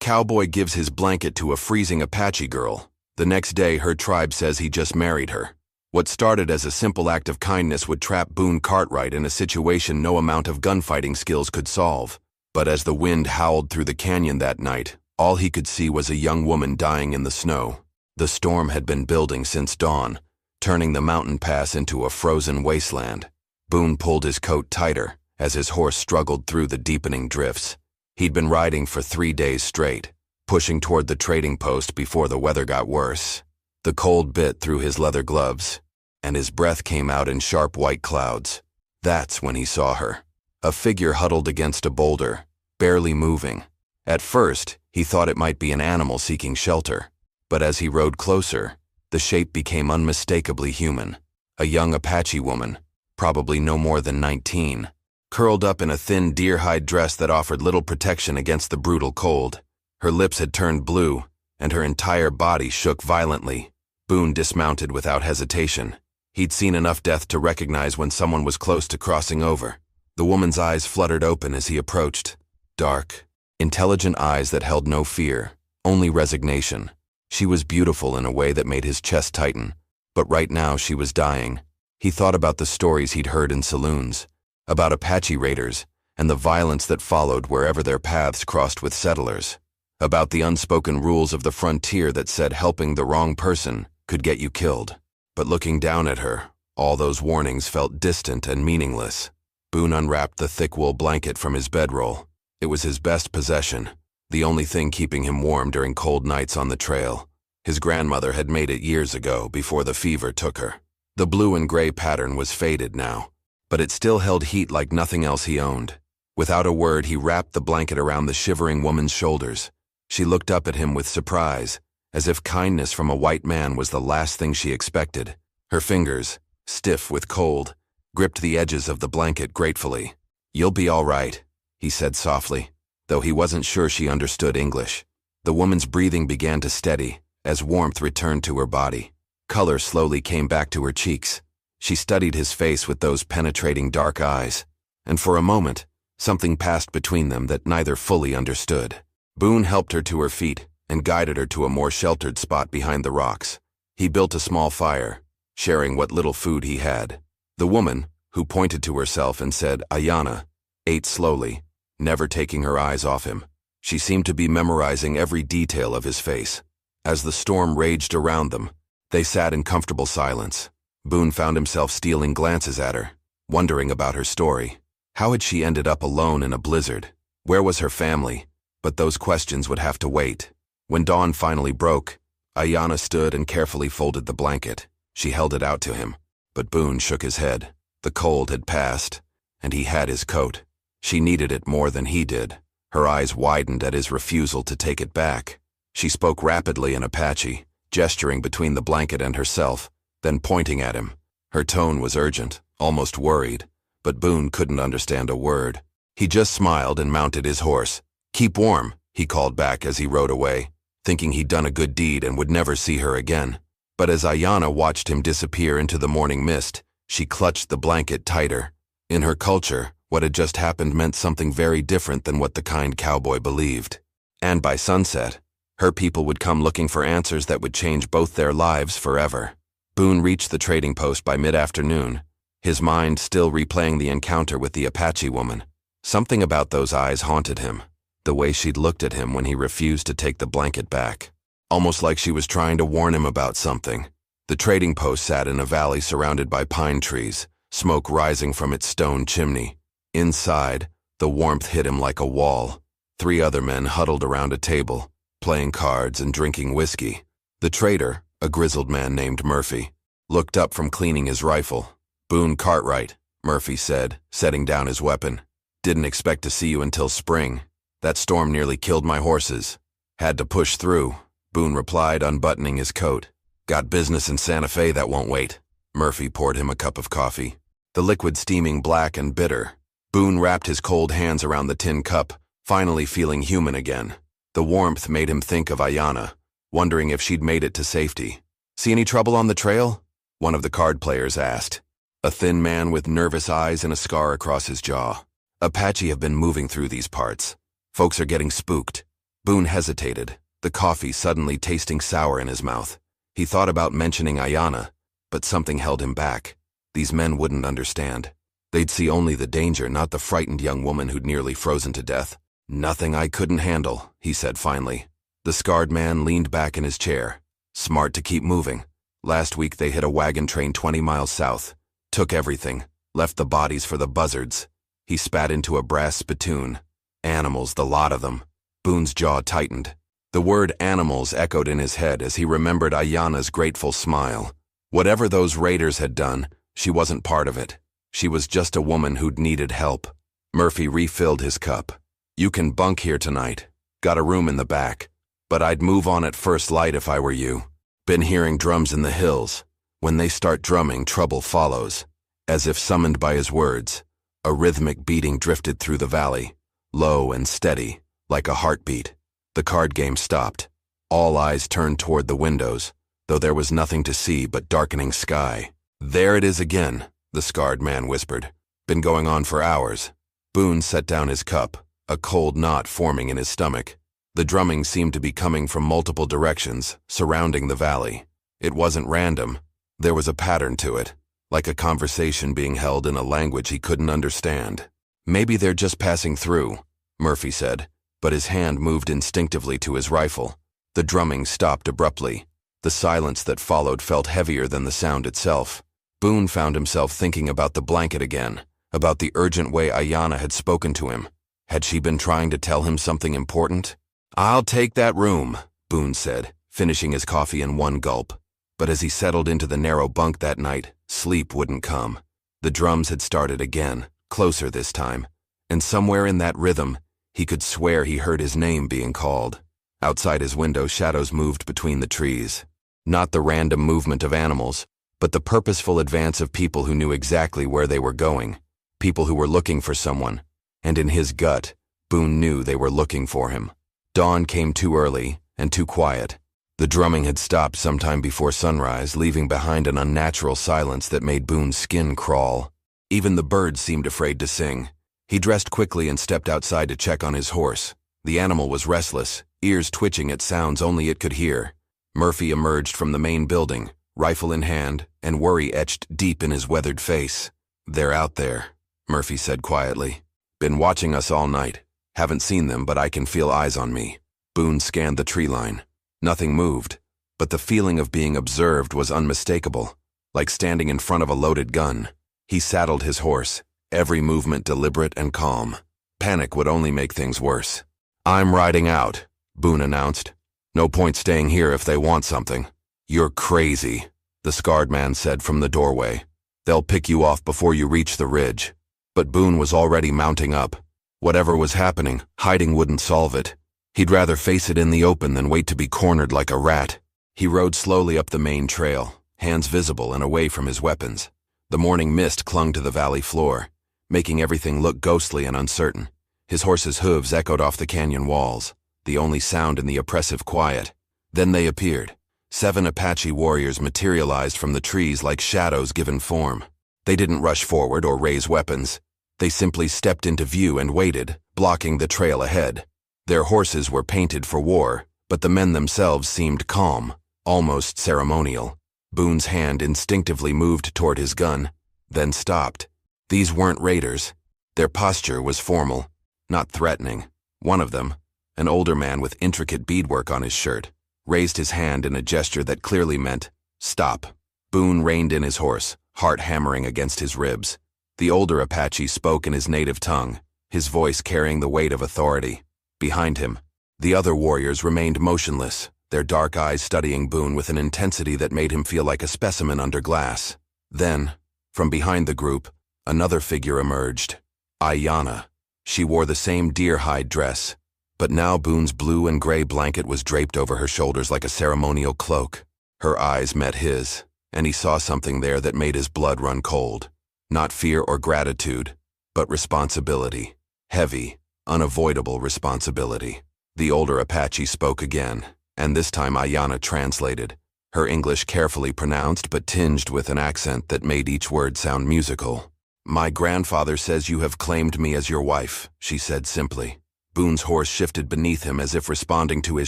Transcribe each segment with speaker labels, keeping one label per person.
Speaker 1: Cowboy gives his blanket to a freezing Apache girl. The next day, her tribe says he just married her. What started as a simple act of kindness would trap Boone Cartwright in a situation no amount of gunfighting skills could solve. But as the wind howled through the canyon that night, all he could see was a young woman dying in the snow. The storm had been building since dawn, turning the mountain pass into a frozen wasteland. Boone pulled his coat tighter as his horse struggled through the deepening drifts. He'd been riding for 3 days straight, pushing toward the trading post before the weather got worse. The cold bit through his leather gloves, and his breath came out in sharp white clouds. That's when he saw her. A figure huddled against a boulder, barely moving. At first, he thought it might be an animal seeking shelter, but as he rode closer, the shape became unmistakably human. A young Apache woman, probably no more than 19, curled up in a thin deer-hide dress that offered little protection against the brutal cold. Her lips had turned blue, and her entire body shook violently. Boone dismounted without hesitation. He'd seen enough death to recognize when someone was close to crossing over. The woman's eyes fluttered open as he approached. Dark, intelligent eyes that held no fear, only resignation. She was beautiful in a way that made his chest tighten, but right now she was dying. He thought about the stories he'd heard in saloons, about Apache raiders, and the violence that followed wherever their paths crossed with settlers, about the unspoken rules of the frontier that said helping the wrong person could get you killed. But looking down at her, all those warnings felt distant and meaningless. Boone unwrapped the thick wool blanket from his bedroll. It was his best possession, the only thing keeping him warm during cold nights on the trail. His grandmother had made it years ago, before the fever took her. The blue and gray pattern was faded now, but it still held heat like nothing else he owned. Without a word, he wrapped the blanket around the shivering woman's shoulders. She looked up at him with surprise, as if kindness from a white man was the last thing she expected. Her fingers, stiff with cold, gripped the edges of the blanket gratefully. "You'll be all right," he said softly, though he wasn't sure she understood English. The woman's breathing began to steady as warmth returned to her body. Color slowly came back to her cheeks. She studied his face with those penetrating dark eyes, and for a moment, something passed between them that neither fully understood. Boone helped her to her feet and guided her to a more sheltered spot behind the rocks. He built a small fire, sharing what little food he had. The woman, who pointed to herself and said, "Ayana," ate slowly, never taking her eyes off him. She seemed to be memorizing every detail of his face. As the storm raged around them, they sat in comfortable silence. Boone found himself stealing glances at her, wondering about her story. How had she ended up alone in a blizzard? Where was her family? But those questions would have to wait. When dawn finally broke, Ayana stood and carefully folded the blanket. She held it out to him, but Boone shook his head. The cold had passed, and he had his coat. She needed it more than he did. Her eyes widened at his refusal to take it back. She spoke rapidly in Apache, gesturing between the blanket and herself, then pointing at him. Her tone was urgent, almost worried, but Boone couldn't understand a word. He just smiled and mounted his horse. "Keep warm," he called back as he rode away, thinking he'd done a good deed and would never see her again. But as Ayana watched him disappear into the morning mist, she clutched the blanket tighter. In her culture, what had just happened meant something very different than what the kind cowboy believed. And by sunset, her people would come looking for answers that would change both their lives forever. Boone reached the trading post by mid-afternoon, his mind still replaying the encounter with the Apache woman. Something about those eyes haunted him, the way she'd looked at him when he refused to take the blanket back. Almost like she was trying to warn him about something. The trading post sat in a valley surrounded by pine trees, smoke rising from its stone chimney. Inside, the warmth hit him like a wall. 3 other men huddled around a table, playing cards and drinking whiskey. The trader, a grizzled man named Murphy, looked up from cleaning his rifle. "Boone Cartwright," Murphy said, setting down his weapon. "Didn't expect to see you until spring. That storm nearly killed my horses. Had to push through," Boone replied, unbuttoning his coat. "Got business in Santa Fe that won't wait." Murphy poured him a cup of coffee, the liquid steaming black and bitter. Boone wrapped his cold hands around the tin cup, finally feeling human again. The warmth made him think of Ayana, wondering if she'd made it to safety. "See any trouble on the trail?" one of the card players asked. A thin man with nervous eyes and a scar across his jaw. "Apache have been moving through these parts. Folks are getting spooked." Boone hesitated, the coffee suddenly tasting sour in his mouth. He thought about mentioning Ayana, but something held him back. These men wouldn't understand. They'd see only the danger, not the frightened young woman who'd nearly frozen to death. "Nothing I couldn't handle," he said finally. The scarred man leaned back in his chair. "Smart to keep moving. Last week they hit a wagon train 20 miles south. Took everything. Left the bodies for the buzzards." He spat into a brass spittoon. "Animals, the lot of them." Boone's jaw tightened. The word animals echoed in his head as he remembered Ayana's grateful smile. Whatever those raiders had done, she wasn't part of it. She was just a woman who'd needed help. Murphy refilled his cup. "You can bunk here tonight. Got a room in the back. But I'd move on at first light if I were you. Been hearing drums in the hills. When they start drumming, trouble follows." As if summoned by his words, a rhythmic beating drifted through the valley, low and steady, like a heartbeat. The card game stopped. All eyes turned toward the windows, though there was nothing to see but darkening sky. "There it is again," the scarred man whispered. "Been going on for hours." Boone set down his cup, a cold knot forming in his stomach. The drumming seemed to be coming from multiple directions, surrounding the valley. It wasn't random. There was a pattern to it, like a conversation being held in a language he couldn't understand. "Maybe they're just passing through," Murphy said, but his hand moved instinctively to his rifle. The drumming stopped abruptly. The silence that followed felt heavier than the sound itself. Boone found himself thinking about the blanket again, about the urgent way Ayana had spoken to him. Had she been trying to tell him something important? "I'll take that room," Boone said, finishing his coffee in one gulp. But as he settled into the narrow bunk that night, sleep wouldn't come. The drums had started again, closer this time, and somewhere in that rhythm, he could swear he heard his name being called. Outside his window, shadows moved between the trees. Not the random movement of animals, but the purposeful advance of people who knew exactly where they were going, people who were looking for someone, and in his gut, Boone knew they were looking for him. Dawn came too early and too quiet. The drumming had stopped sometime before sunrise, leaving behind an unnatural silence that made Boone's skin crawl. Even the birds seemed afraid to sing. He dressed quickly and stepped outside to check on his horse. The animal was restless, ears twitching at sounds only it could hear. Murphy emerged from the main building, rifle in hand, and worry etched deep in his weathered face. "They're out there," Murphy said quietly. "Been watching us all night. Haven't seen them, but I can feel eyes on me." Boone scanned the tree line. Nothing moved, but the feeling of being observed was unmistakable, like standing in front of a loaded gun. He saddled his horse, every movement deliberate and calm. Panic would only make things worse. "I'm riding out," Boone announced. "No point staying here if they want something." "You're crazy," the scarred man said from the doorway. "They'll pick you off before you reach the ridge." But Boone was already mounting up. Whatever was happening, hiding wouldn't solve it. He'd rather face it in the open than wait to be cornered like a rat. He rode slowly up the main trail, hands visible and away from his weapons. The morning mist clung to the valley floor, making everything look ghostly and uncertain. His horse's hooves echoed off the canyon walls, the only sound in the oppressive quiet. Then they appeared. 7 Apache warriors materialized from the trees like shadows given form. They didn't rush forward or raise weapons. They simply stepped into view and waited, blocking the trail ahead. Their horses were painted for war, but the men themselves seemed calm, almost ceremonial. Boone's hand instinctively moved toward his gun, then stopped. These weren't raiders. Their posture was formal, not threatening. One of them, an older man with intricate beadwork on his shirt, raised his hand in a gesture that clearly meant, "Stop." Boone reined in his horse, heart hammering against his ribs. The older Apache spoke in his native tongue, his voice carrying the weight of authority. Behind him, the other warriors remained motionless, their dark eyes studying Boone with an intensity that made him feel like a specimen under glass. Then, from behind the group, another figure emerged. Ayana. She wore the same deer-hide dress, but now Boone's blue and gray blanket was draped over her shoulders like a ceremonial cloak. Her eyes met his, and he saw something there that made his blood run cold. Not fear or gratitude, but responsibility. Heavy, unavoidable responsibility. The older Apache spoke again, and this time Ayana translated, her English carefully pronounced but tinged with an accent that made each word sound musical. "My grandfather says you have claimed me as your wife," she said simply. Boone's horse shifted beneath him as if responding to his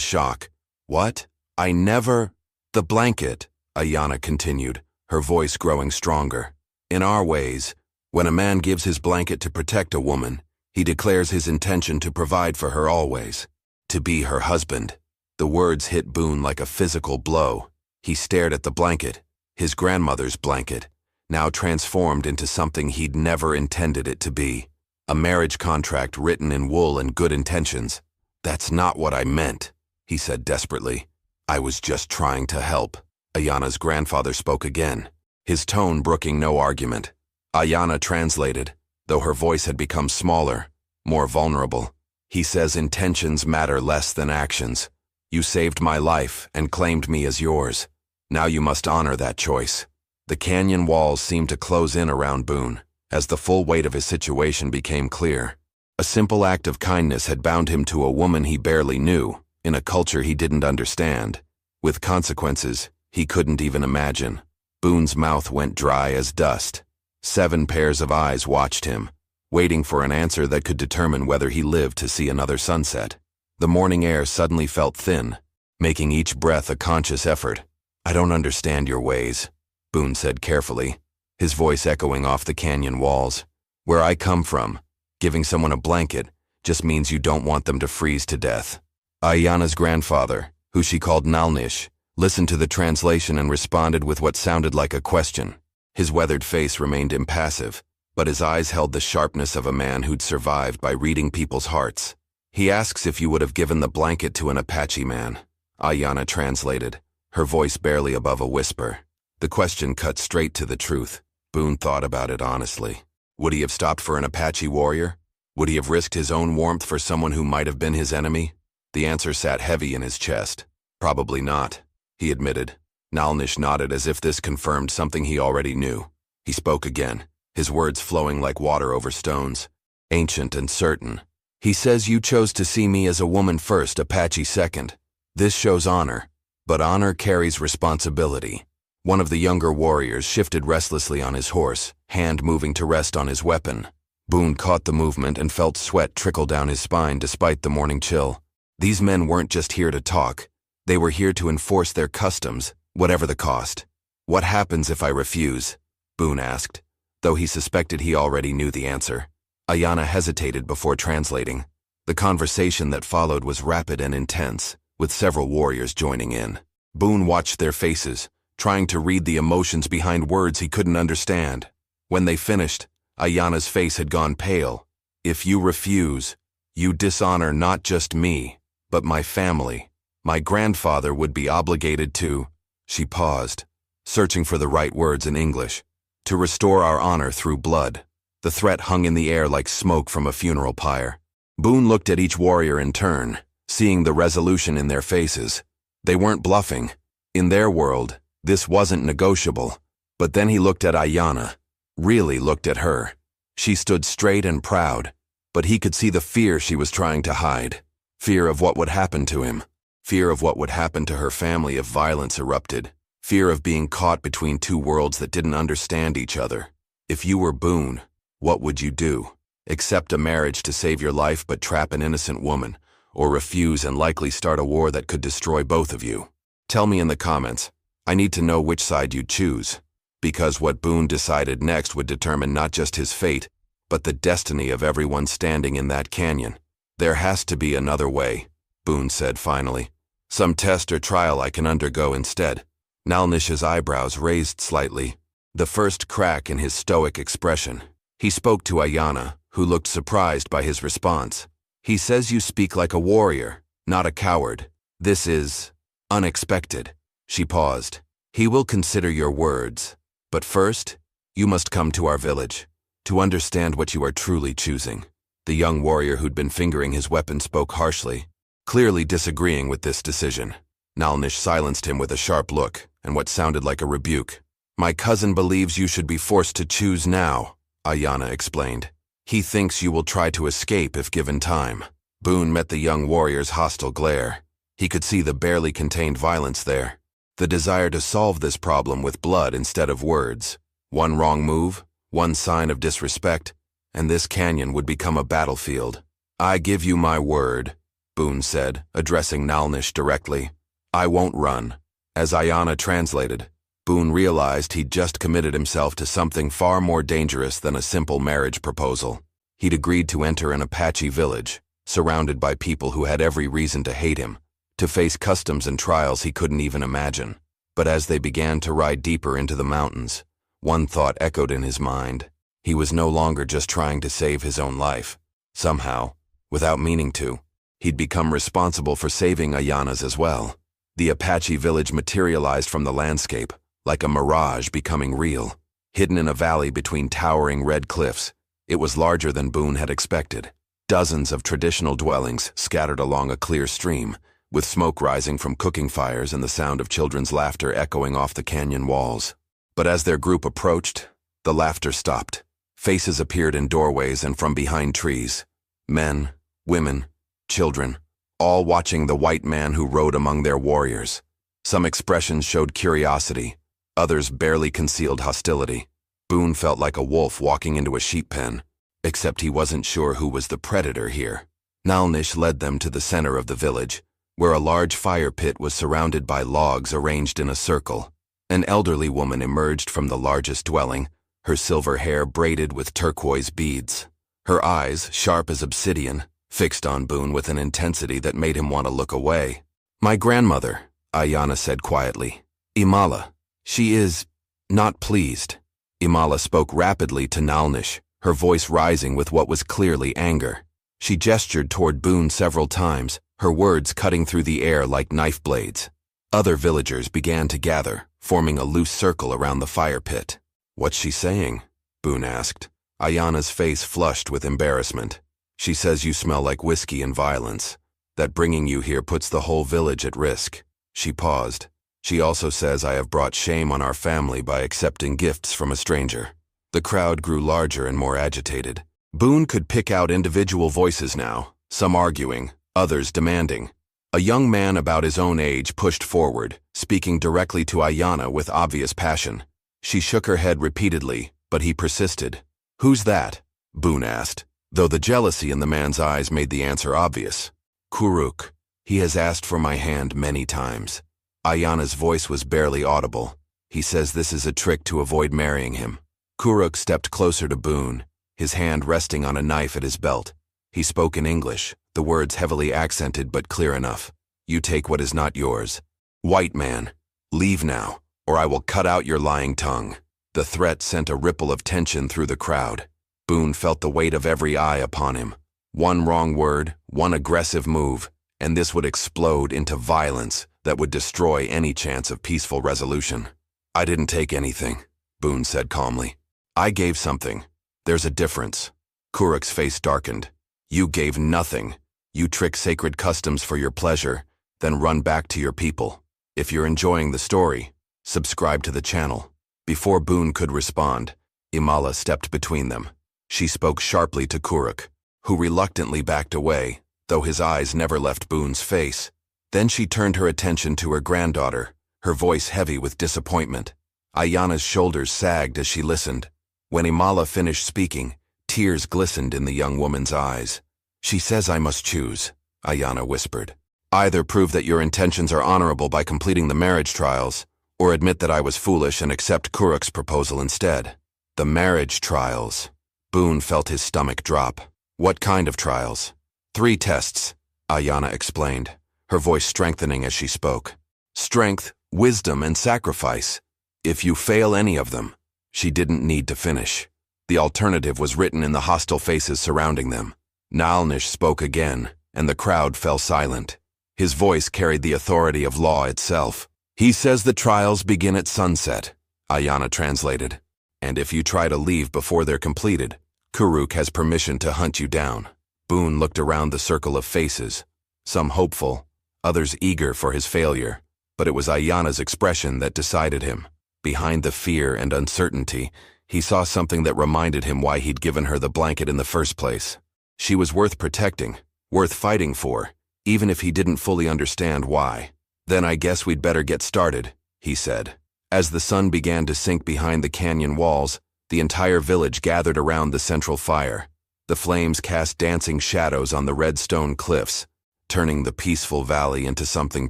Speaker 1: shock. What? I never… The blanket, Ayanna continued, her voice growing stronger. In our ways, when a man gives his blanket to protect a woman, he declares his intention to provide for her always. To be her husband. The words hit Boone like a physical blow. He stared at the blanket, his grandmother's blanket, now transformed into something he'd never intended it to be. A marriage contract written in wool and good intentions. That's not what I meant, he said desperately. I was just trying to help. Ayanna's grandfather spoke again, his tone brooking no argument. Ayanna translated, though her voice had become smaller, more vulnerable. He says intentions matter less than actions. You saved my life and claimed me as yours. Now you must honor that choice. The canyon walls seemed to close in around Boone, as the full weight of his situation became clear. A simple act of kindness had bound him to a woman he barely knew, in a culture he didn't understand, with consequences he couldn't even imagine. Boone's mouth went dry as dust. 7 pairs of eyes watched him, waiting for an answer that could determine whether he lived to see another sunset. The morning air suddenly felt thin, making each breath a conscious effort. I don't understand your ways, Boone said carefully, his voice echoing off the canyon walls. Where I come from, giving someone a blanket just means you don't want them to freeze to death. Ayanna's grandfather, who she called Nalnish, listened to the translation and responded with what sounded like a question. His weathered face remained impassive, but his eyes held the sharpness of a man who'd survived by reading people's hearts. He asks if you would have given the blanket to an Apache man, Ayanna translated, her voice barely above a whisper. The question cut straight to the truth. Boone thought about it honestly. Would he have stopped for an Apache warrior? Would he have risked his own warmth for someone who might have been his enemy? The answer sat heavy in his chest. Probably not, he admitted. Nalnish nodded as if this confirmed something he already knew. He spoke again, his words flowing like water over stones, ancient and certain. He says you chose to see me as a woman first, Apache second. This shows honor, but honor carries responsibility. One of the younger warriors shifted restlessly on his horse, hand moving to rest on his weapon. Boone caught the movement and felt sweat trickle down his spine despite the morning chill. These men weren't just here to talk. They were here to enforce their customs, whatever the cost. What happens if I refuse? Boone asked, though he suspected he already knew the answer. Ayanna hesitated before translating. The conversation that followed was rapid and intense, with several warriors joining in. Boone watched their faces, trying to read the emotions behind words he couldn't understand. When they finished, Ayanna's face had gone pale. If you refuse, you dishonor not just me, but my family. My grandfather would be obligated to… She paused, searching for the right words in English. To restore our honor through blood. The threat hung in the air like smoke from a funeral pyre. Boone looked at each warrior in turn, seeing the resolution in their faces. They weren't bluffing. In their world, this wasn't negotiable. But then he looked at Ayanna, really looked at her. She stood straight and proud, but he could see the fear she was trying to hide. Fear of what would happen to him. Fear of what would happen to her family if violence erupted. Fear of being caught between two worlds that didn't understand each other. If you were Boone, what would you do? Accept a marriage to save your life but trap an innocent woman, or refuse and likely start a war that could destroy both of you? Tell me in the comments. I need to know which side you'd choose, because what Boone decided next would determine not just his fate, but the destiny of everyone standing in that canyon. There has to be another way, Boone said finally. Some test or trial I can undergo instead. Nalnish's eyebrows raised slightly, the first crack in his stoic expression. He spoke to Ayanna, who looked surprised by his response. He says you speak like a warrior, not a coward. This is unexpected. She paused. He will consider your words. But first, you must come to our village, to understand what you are truly choosing. The young warrior who'd been fingering his weapon spoke harshly, clearly disagreeing with this decision. Nalnish silenced him with a sharp look and what sounded like a rebuke. My cousin believes you should be forced to choose now, Ayanna explained. He thinks you will try to escape if given time. Boone met the young warrior's hostile glare. He could see the barely contained violence there, the desire to solve this problem with blood instead of words. One wrong move, one sign of disrespect, and this canyon would become a battlefield. I give you my word, Boone said, addressing Nalnish directly. I won't run. As Ayanna translated, Boone realized he'd just committed himself to something far more dangerous than a simple marriage proposal. He'd agreed to enter an Apache village, surrounded by people who had every reason to hate him, to face customs and trials he couldn't even imagine. But as they began to ride deeper into the mountains, one thought echoed in his mind. He was no longer just trying to save his own life. Somehow, without meaning to, he'd become responsible for saving Ayanna's as well. The Apache village materialized from the landscape, like a mirage becoming real. Hidden in a valley between towering red cliffs, it was larger than Boone had expected. Dozens of traditional dwellings scattered along a clear stream, with smoke rising from cooking fires and the sound of children's laughter echoing off the canyon walls. But as their group approached, the laughter stopped. Faces appeared in doorways and from behind trees. Men, women, children, all watching the white man who rode among their warriors. Some expressions showed curiosity, others barely concealed hostility. Boone felt like a wolf walking into a sheep pen, except he wasn't sure who was the predator here. Nalnish led them to the center of the village, where a large fire pit was surrounded by logs arranged in a circle. An elderly woman emerged from the largest dwelling, her silver hair braided with turquoise beads. Her eyes, sharp as obsidian, fixed on Boone with an intensity that made him want to look away. My grandmother, Ayanna said quietly. Imala. She is not pleased. Imala spoke rapidly to Nalnish, her voice rising with what was clearly anger. She gestured toward Boone several times, her words cutting through the air like knife blades. Other villagers began to gather, forming a loose circle around the fire pit. What's she saying? Boone asked. Ayanna's face flushed with embarrassment. She says you smell like whiskey and violence. That bringing you here puts the whole village at risk. She paused. She also says I have brought shame on our family by accepting gifts from a stranger. The crowd grew larger and more agitated. Boone could pick out individual voices now, some arguing, others demanding. A young man about his own age pushed forward, speaking directly to Ayanna with obvious passion. She shook her head repeatedly, but he persisted. Who's that? Boone asked, though the jealousy in the man's eyes made the answer obvious. Kuruk. He has asked for my hand many times. Ayanna's voice was barely audible. He says this is a trick to avoid marrying him. Kuruk stepped closer to Boone, his hand resting on a knife at his belt. He spoke in English, the words heavily accented but clear enough. You take what is not yours. White man, leave now, or I will cut out your lying tongue. The threat sent a ripple of tension through the crowd. Boone felt the weight of every eye upon him. One wrong word, one aggressive move, and this would explode into violence that would destroy any chance of peaceful resolution. I didn't take anything, Boone said calmly. I gave something. There's a difference. Kuruk's face darkened. You gave nothing. You trick sacred customs for your pleasure, then run back to your people. If you're enjoying the story, subscribe to the channel. Before Boone could respond, Imala stepped between them. She spoke sharply to Kuruk, who reluctantly backed away, though his eyes never left Boone's face. Then she turned her attention to her granddaughter, her voice heavy with disappointment. Ayanna's shoulders sagged as she listened. When Imala finished speaking, tears glistened in the young woman's eyes. She says I must choose, Ayanna whispered. Either prove that your intentions are honorable by completing the marriage trials, or admit that I was foolish and accept Kuruk's proposal instead. The marriage trials. Boone felt his stomach drop. What kind of trials? 3 tests, Ayanna explained, her voice strengthening as she spoke. Strength, wisdom, and sacrifice. If you fail any of them, she didn't need to finish. The alternative was written in the hostile faces surrounding them. Nalnish spoke again, and the crowd fell silent. His voice carried the authority of law itself. He says the trials begin at sunset, Ayanna translated. And if you try to leave before they're completed, Kuruk has permission to hunt you down. Boone looked around the circle of faces, some hopeful, others eager for his failure. But it was Ayanna's expression that decided him. Behind the fear and uncertainty, he saw something that reminded him why he'd given her the blanket in the first place. She was worth protecting, worth fighting for, even if he didn't fully understand why. Then I guess we'd better get started, he said. As the sun began to sink behind the canyon walls, the entire village gathered around the central fire. The flames cast dancing shadows on the red stone cliffs, turning the peaceful valley into something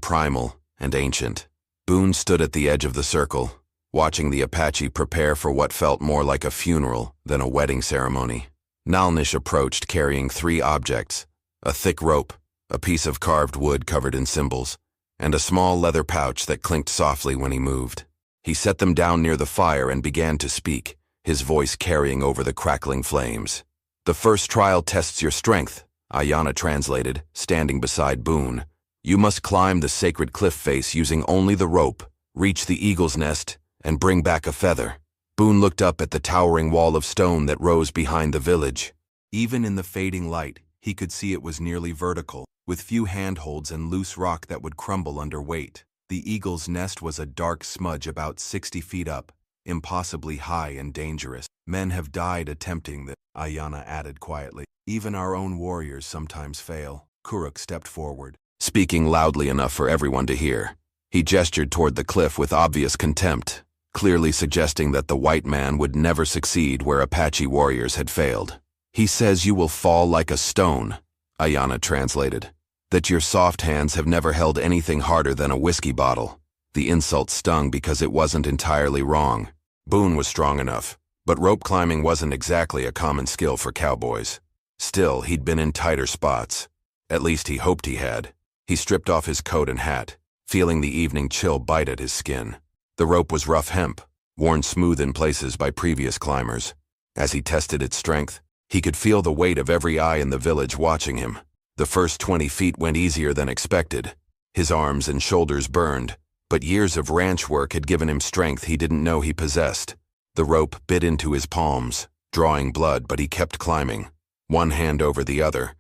Speaker 1: primal and ancient. Boone stood at the edge of the circle, watching the Apache prepare for what felt more like a funeral than a wedding ceremony. Nalnish approached carrying 3 objects: a thick rope, a piece of carved wood covered in symbols, and a small leather pouch that clinked softly when he moved. He set them down near the fire and began to speak, his voice carrying over the crackling flames. "The first trial tests your strength," Ayanna translated, standing beside Boone. "You must climb the sacred cliff face using only the rope, reach the eagle's nest, and bring back a feather." Boone looked up at the towering wall of stone that rose behind the village. Even in the fading light, he could see it was nearly vertical, with few handholds and loose rock that would crumble under weight. The eagle's nest was a dark smudge about 60 feet up, impossibly high and dangerous. "Men have died attempting this," Ayanna added quietly. "Even our own warriors sometimes fail." Kuruk stepped forward, speaking loudly enough for everyone to hear. He gestured toward the cliff with obvious contempt, clearly suggesting that the white man would never succeed where Apache warriors had failed. "He says you will fall like a stone," Ayanna translated. "That your soft hands have never held anything harder than a whiskey bottle." The insult stung because it wasn't entirely wrong. Boone was strong enough, but rope climbing wasn't exactly a common skill for cowboys. Still, he'd been in tighter spots. At least he hoped he had. He stripped off his coat and hat, feeling the evening chill bite at his skin. The rope was rough hemp, worn smooth in places by previous climbers. As he tested its strength, he could feel the weight of every eye in the village watching him. The first 20 feet went easier than expected. His arms and shoulders burned, but years of ranch work had given him strength he didn't know he possessed. The rope bit into his palms, drawing blood, but he kept climbing, one hand over the other,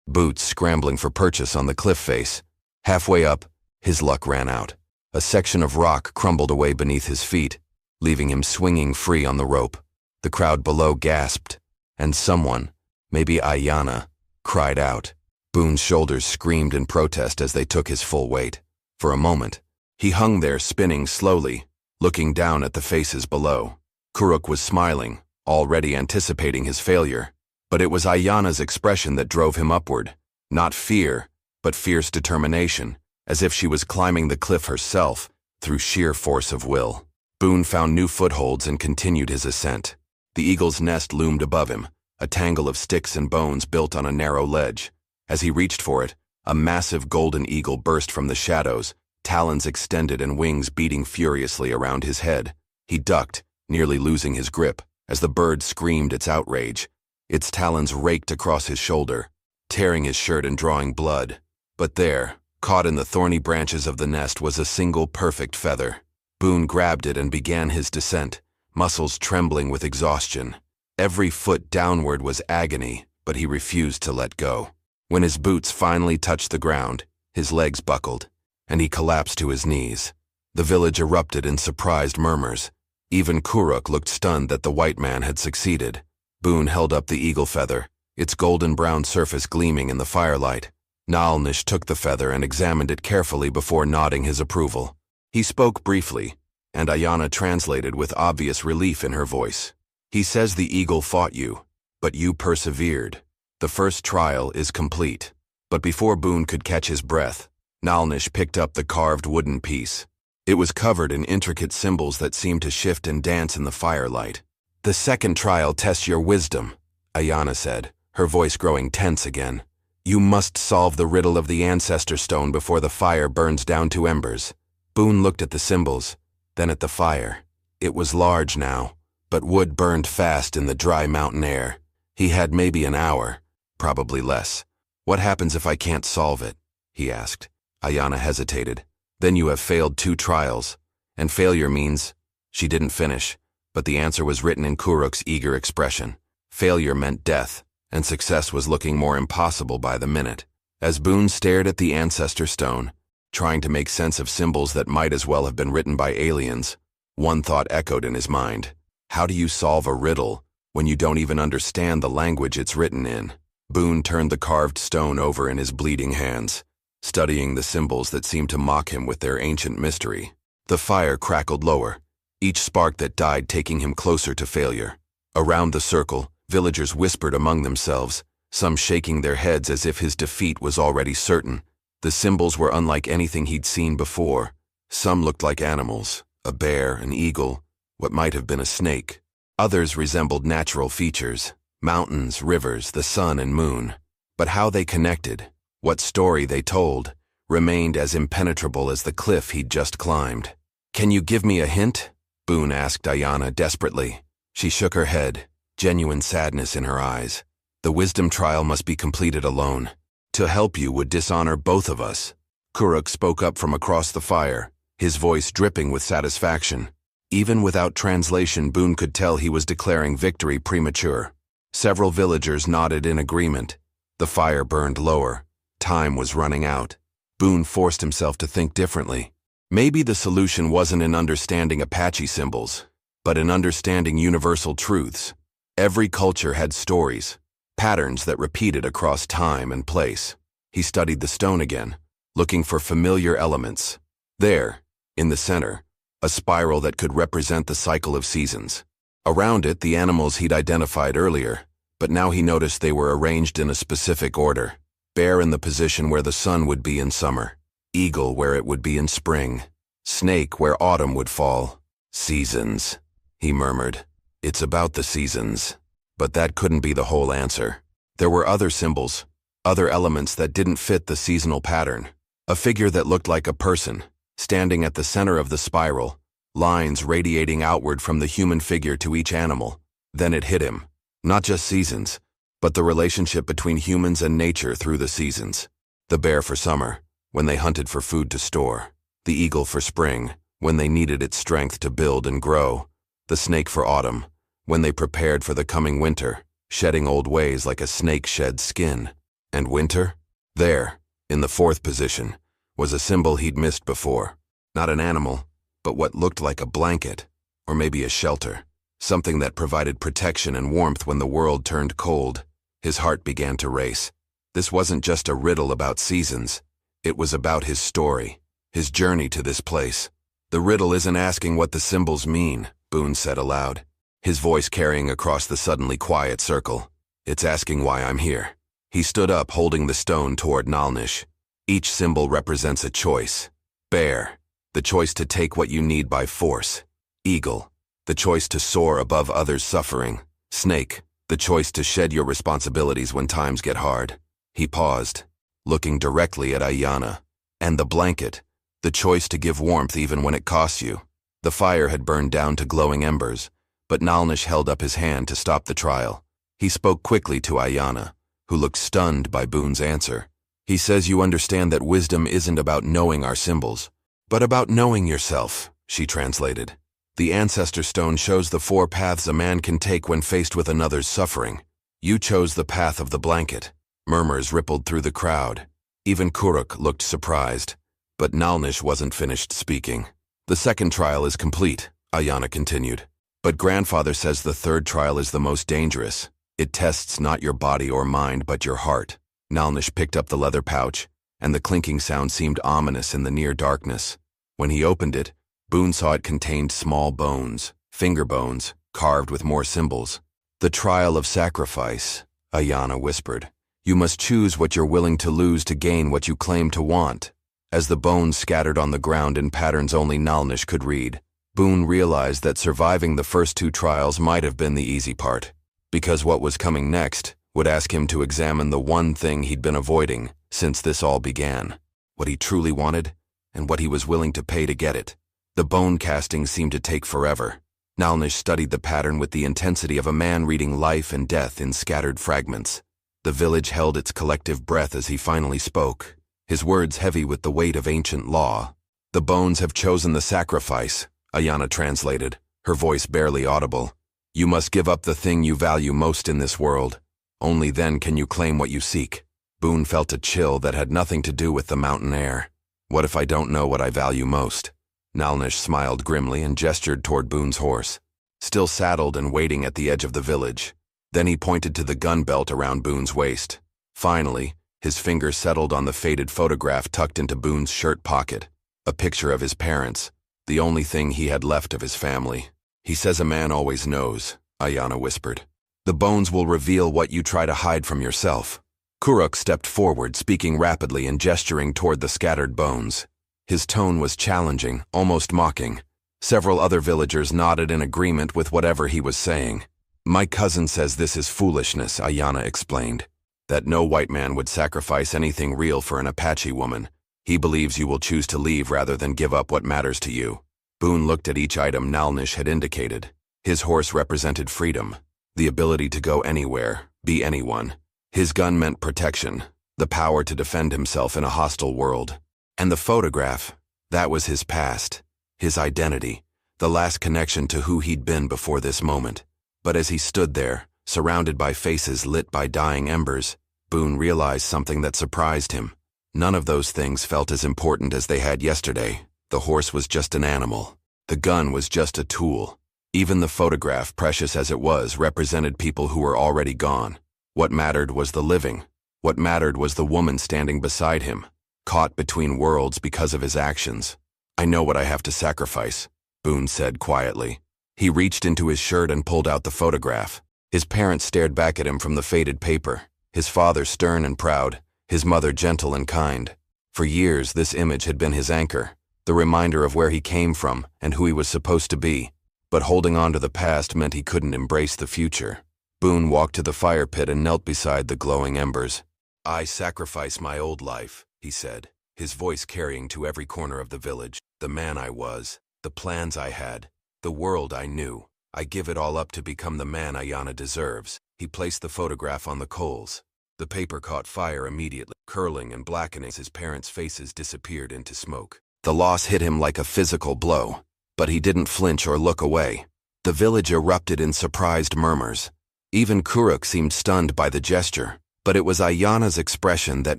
Speaker 1: boots scrambling for purchase on the cliff face. Halfway up, his luck ran out. A section of rock crumbled away beneath his feet, leaving him swinging free on the rope. The crowd below gasped, and someone, maybe Ayanna, cried out. Boone's shoulders screamed in protest as they took his full weight. For a moment, he hung there spinning slowly, looking down at the faces below. Kuruk was smiling, already anticipating his failure, but it was Ayanna's expression that drove him upward. Not fear, but fierce determination, as if she was climbing the cliff herself through sheer force of will. Boone found new footholds and continued his ascent. The eagle's nest loomed above him, a tangle of sticks and bones built on a narrow ledge. As he reached for it, a massive golden eagle burst from the shadows, talons extended and wings beating furiously around his head. He ducked, nearly losing his grip, as the bird screamed its outrage. Its talons raked across his shoulder, tearing his shirt and drawing blood. But there, caught in the thorny branches of the nest, was a single perfect feather. Boone grabbed it and began his descent, muscles trembling with exhaustion. Every foot downward was agony, but he refused to let go. When his boots finally touched the ground, his legs buckled, and he collapsed to his knees. The village erupted in surprised murmurs. Even Kuruk looked stunned that the white man had succeeded. Boone held up the eagle feather, its golden-brown surface gleaming in the firelight. Nalnish took the feather and examined it carefully before nodding his approval. He spoke briefly, and Ayanna translated with obvious relief in her voice. "He says the eagle fought you, but you persevered. The first trial is complete." But before Boone could catch his breath, Nalnish picked up the carved wooden piece. It was covered in intricate symbols that seemed to shift and dance in the firelight. "The second trial tests your wisdom," Ayanna said, her voice growing tense again. "You must solve the riddle of the ancestor stone before the fire burns down to embers." Boone looked at the symbols, then at the fire. It was large now, but wood burned fast in the dry mountain air. He had maybe an hour, probably less. "What happens if I can't solve it?" he asked. Ayanna hesitated. "Then you have failed 2 trials, and failure means—" She didn't finish, but the answer was written in Kuruk's eager expression. Failure meant death, and success was looking more impossible by the minute. As Boone stared at the ancestor stone, trying to make sense of symbols that might as well have been written by aliens, one thought echoed in his mind. How do you solve a riddle when you don't even understand the language it's written in? Boone turned the carved stone over in his bleeding hands, studying the symbols that seemed to mock him with their ancient mystery. The fire crackled lower, each spark that died taking him closer to failure. Around the circle, Villagers whispered among themselves, some shaking their heads as if his defeat was already certain. The symbols were unlike anything he'd seen before. Some looked like animals, a bear, an eagle, what might have been a snake. Others resembled natural features, mountains, rivers, the sun and moon. But how they connected, what story they told, remained as impenetrable as the cliff he'd just climbed. "Can you give me a hint?" Boone asked Ayanna desperately. She shook her head, genuine sadness in her eyes. "The wisdom trial must be completed alone. To help you would dishonor both of us." Kuruk spoke up from across the fire, his voice dripping with satisfaction. Even without translation, Boone could tell he was declaring victory premature. Several villagers nodded in agreement. The fire burned lower. Time was running out. Boone forced himself to think differently. Maybe the solution wasn't in understanding Apache symbols, but in understanding universal truths. Every culture had stories, patterns that repeated across time and place. He studied the stone again, looking for familiar elements. There, in the center, a spiral that could represent the cycle of seasons. Around it, the animals he'd identified earlier, but now he noticed they were arranged in a specific order. Bear in the position where the sun would be in summer, eagle where it would be in spring, snake where autumn would fall. "Seasons," he murmured. "It's about the seasons." But that couldn't be the whole answer. There were other symbols, other elements that didn't fit the seasonal pattern. A figure that looked like a person, standing at the center of the spiral, lines radiating outward from the human figure to each animal. Then it hit him. Not just seasons, but the relationship between humans and nature through the seasons. The bear for summer, when they hunted for food to store. The eagle for spring, when they needed its strength to build and grow. The snake for autumn, when they prepared for the coming winter, shedding old ways like a snake sheds skin. And winter? There, in the fourth position, was a symbol he'd missed before. Not an animal, but what looked like a blanket, or maybe a shelter. Something that provided protection and warmth when the world turned cold. His heart began to race. This wasn't just a riddle about seasons. It was about his story, his journey to this place. "The riddle isn't asking what the symbols mean," Boone said aloud, his voice carrying across the suddenly quiet circle. "It's asking why I'm here." He stood up, holding the stone toward Nalnish. "Each symbol represents a choice. Bear, the choice to take what you need by force. Eagle, the choice to soar above others' suffering. Snake, the choice to shed your responsibilities when times get hard." He paused, looking directly at Ayanna. "And the blanket, the choice to give warmth even when it costs you." The fire had burned down to glowing embers, but Nalnish held up his hand to stop the trial. He spoke quickly to Ayanna, who looked stunned by Boone's answer. "He says you understand that wisdom isn't about knowing our symbols, but about knowing yourself," she translated. "The ancestor stone shows the 4 paths a man can take when faced with another's suffering. You chose the path of the blanket." Murmurs rippled through the crowd. Even Kuruk looked surprised, but Nalnish wasn't finished speaking. "The second trial is complete," Ayanna continued. "But grandfather says the third trial is the most dangerous. It tests not your body or mind, but your heart." Nalnish picked up the leather pouch, and the clinking sound seemed ominous in the near darkness. When he opened it, Boone saw it contained small bones, finger bones, carved with more symbols. "The trial of sacrifice," Ayanna whispered. "You must choose what you're willing to lose to gain what you claim to want." As the bones scattered on the ground in patterns only Nalnish could read, Boone realized that surviving the first 2 trials might have been the easy part, because what was coming next would ask him to examine the one thing he'd been avoiding since this all began, what he truly wanted and what he was willing to pay to get it. The bone casting seemed to take forever. Nalnish studied the pattern with the intensity of a man reading life and death in scattered fragments. The village held its collective breath as he finally spoke, his words heavy with the weight of ancient law. "The bones have chosen the sacrifice," Ayanna translated, her voice barely audible. "You must give up the thing you value most in this world. Only then can you claim what you seek." Boone felt a chill that had nothing to do with the mountain air. "What if I don't know what I value most?" Nalnish smiled grimly and gestured toward Boone's horse, still saddled and waiting at the edge of the village. Then he pointed to the gun belt around Boone's waist. Finally, his finger settled on the faded photograph tucked into Boone's shirt pocket, a picture of his parents, the only thing he had left of his family. "He says a man always knows," Ayanna whispered. The bones will reveal what you try to hide from yourself. Kuruk stepped forward, speaking rapidly and gesturing toward the scattered bones. His tone was challenging, almost mocking. Several other villagers nodded in agreement with whatever he was saying. My cousin says this is foolishness, Ayana explained. That no white man would sacrifice anything real for an Apache woman. He believes you will choose to leave rather than give up what matters to you. Boone looked at each item Nalnish had indicated. His horse represented freedom, the ability to go anywhere, be anyone. His gun meant protection, the power to defend himself in a hostile world. And the photograph, that was his past, his identity, the last connection to who he'd been before this moment. But as he stood there, surrounded by faces lit by dying embers, Boone realized something that surprised him. None of those things felt as important as they had yesterday. The horse was just an animal. The gun was just a tool. Even the photograph, precious as it was, represented people who were already gone. What mattered was the living. What mattered was the woman standing beside him, caught between worlds because of his actions. I know what I have to sacrifice, Boone said quietly. He reached into his shirt and pulled out the photograph. His parents stared back at him from the faded paper. His father stern and proud, his mother gentle and kind. For years, this image had been his anchor, the reminder of where he came from and who he was supposed to be. But holding on to the past meant he couldn't embrace the future. Boone walked to the fire pit and knelt beside the glowing embers. I sacrifice my old life, he said, his voice carrying to every corner of the village. The man I was, the plans I had, the world I knew. I give it all up to become the man Ayana deserves. He placed the photograph on the coals. The paper caught fire immediately, curling and blackening as his parents' faces disappeared into smoke. The loss hit him like a physical blow, but he didn't flinch or look away. The village erupted in surprised murmurs. Even Kuruk seemed stunned by the gesture, but it was Ayana's expression that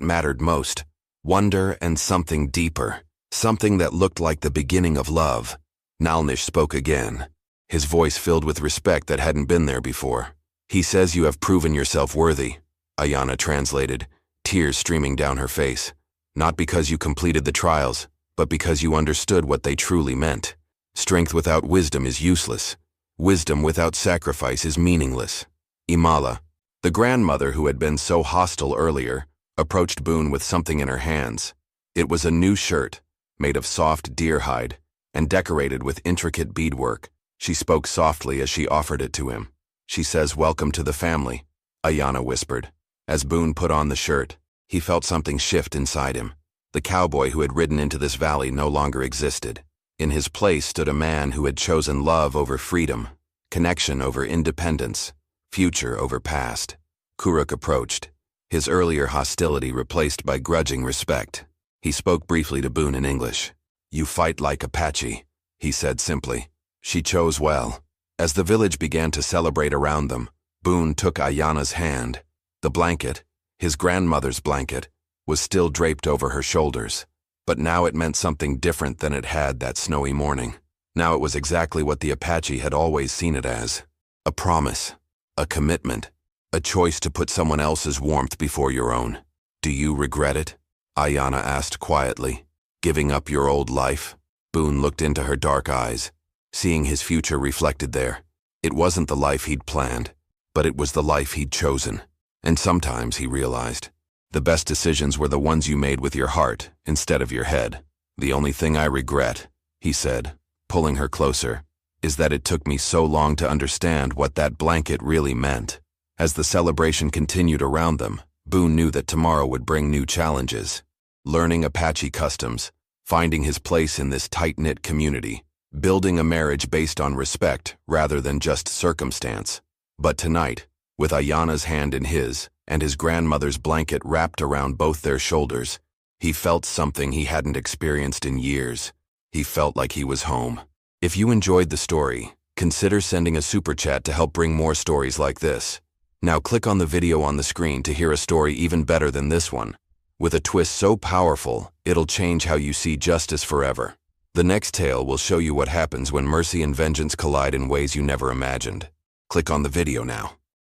Speaker 1: mattered most. Wonder and something deeper, something that looked like the beginning of love. Nalnish spoke again, his voice filled with respect that hadn't been there before. He says you have proven yourself worthy, Ayana translated, tears streaming down her face. Not because you completed the trials, but because you understood what they truly meant. Strength without wisdom is useless. Wisdom without sacrifice is meaningless. Imala, the grandmother who had been so hostile earlier, approached Boone with something in her hands. It was a new shirt, made of soft deer hide, and decorated with intricate beadwork. She spoke softly as she offered it to him. She says, "Welcome to the family," Ayana whispered. As Boone put on the shirt, he felt something shift inside him. The cowboy who had ridden into this valley no longer existed. In his place stood a man who had chosen love over freedom, connection over independence, future over past. Kuruk approached, his earlier hostility replaced by grudging respect. He spoke briefly to Boone in English. "You fight like Apache," he said simply. She chose well. As the village began to celebrate around them, Boone took Ayana's hand. The blanket, his grandmother's blanket, was still draped over her shoulders. But now it meant something different than it had that snowy morning. Now it was exactly what the Apache had always seen it as. A promise, a commitment, a choice to put someone else's warmth before your own. "Do you regret it?" Ayana asked quietly. "Giving up your old life?" Boone looked into her dark eyes, seeing his future reflected there. It wasn't the life he'd planned, but it was the life he'd chosen. And sometimes, he realized, the best decisions were the ones you made with your heart instead of your head. "The only thing I regret," he said, pulling her closer, "is that it took me so long to understand what that blanket really meant." As the celebration continued around them, Boone knew that tomorrow would bring new challenges. Learning Apache customs, finding his place in this tight-knit community, building a marriage based on respect rather than just circumstance. But tonight, with Ayana's hand in his, and his grandmother's blanket wrapped around both their shoulders, he felt something he hadn't experienced in years. He felt like he was home. If you enjoyed the story, consider sending a super chat to help bring more stories like this. Now click on the video on the screen to hear a story even better than this one, with a twist so powerful, it'll change how you see justice forever. The next tale will show you what happens when mercy and vengeance collide in ways you never imagined. Click on the video now.